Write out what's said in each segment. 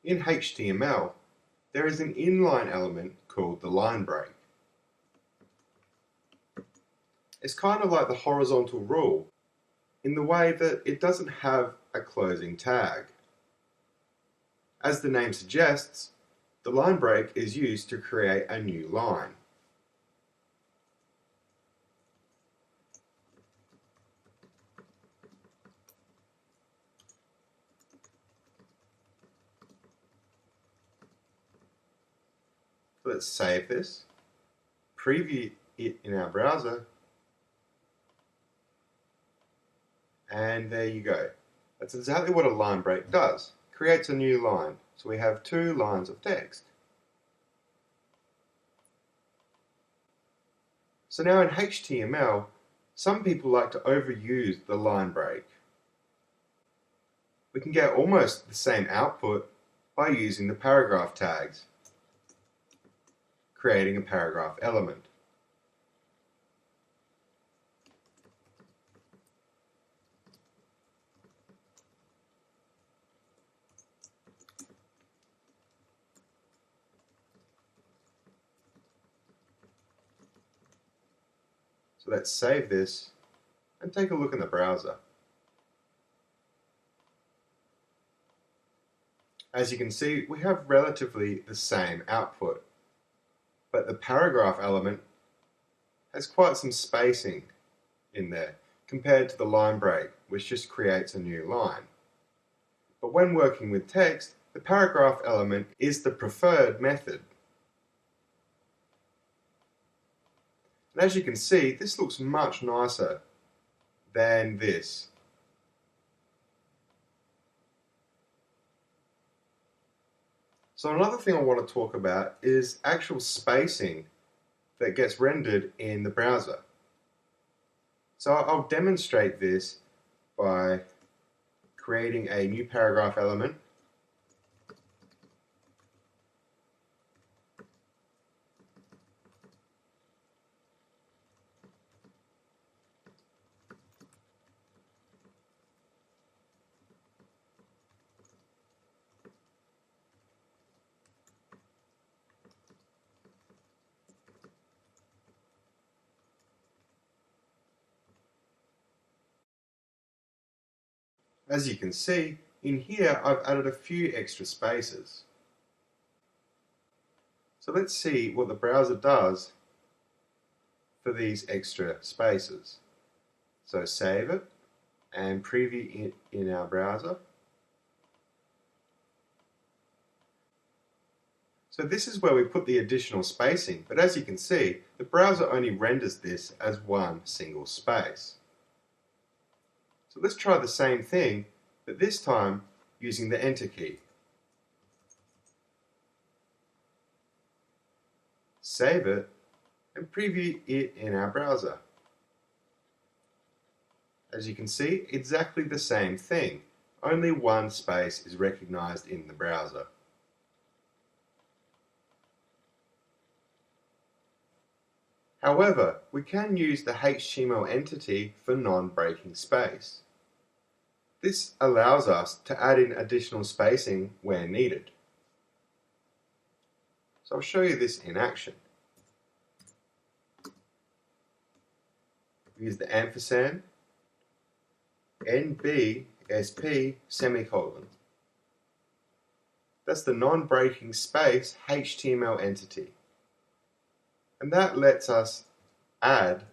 In HTML, there is an inline element called the line break. It's kind of like the horizontal rule in the way that it doesn't have a closing tag. As the name suggests, the line break is used to create a new line. Let's save this, preview it in our browser, and there you go. That's exactly what a line break does. It creates a new line. So we have 2 lines of text. So now in HTML, some people like to overuse the line break. We can get almost the same output by using the paragraph tags, creating a paragraph element. So let's save this and take a look in the browser. As you can see, we have relatively the same output, but the paragraph element has quite some spacing in there compared to the line break, which just creates a new line. But when working with text, the paragraph element is the preferred method. And as you can see, this looks much nicer than this. So another thing I want to talk about is actual spacing that gets rendered in the browser. So I'll demonstrate this by creating a new paragraph element. As you can see, in here I've added a few extra spaces. So let's see what the browser does for these extra spaces. So save it and preview it in our browser. So this is where we put the additional spacing, but as you can see, the browser only renders this as one single space. So let's try the same thing, but this time using the Enter key. Save it and preview it in our browser. As you can see, exactly the same thing, only one space is recognized in the browser. However, we can use the HTML entity for non-breaking space. This allows us to add in additional spacing where needed. So I'll show you this in action. Use the ampersand, NBSP semicolon. That's the non-breaking space HTML entity. And that lets us add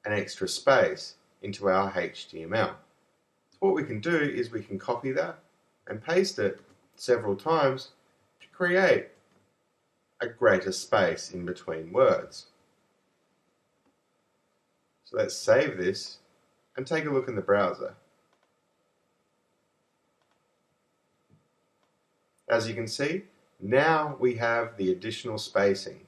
an extra space into our HTML. So what we can do is we can copy that and paste it several times to create a greater space in between words. So let's save this and take a look in the browser. As you can see, now we have the additional spacing.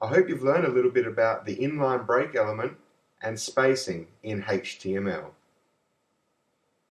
I hope you've learned a little bit about the inline break element and spacing in HTML.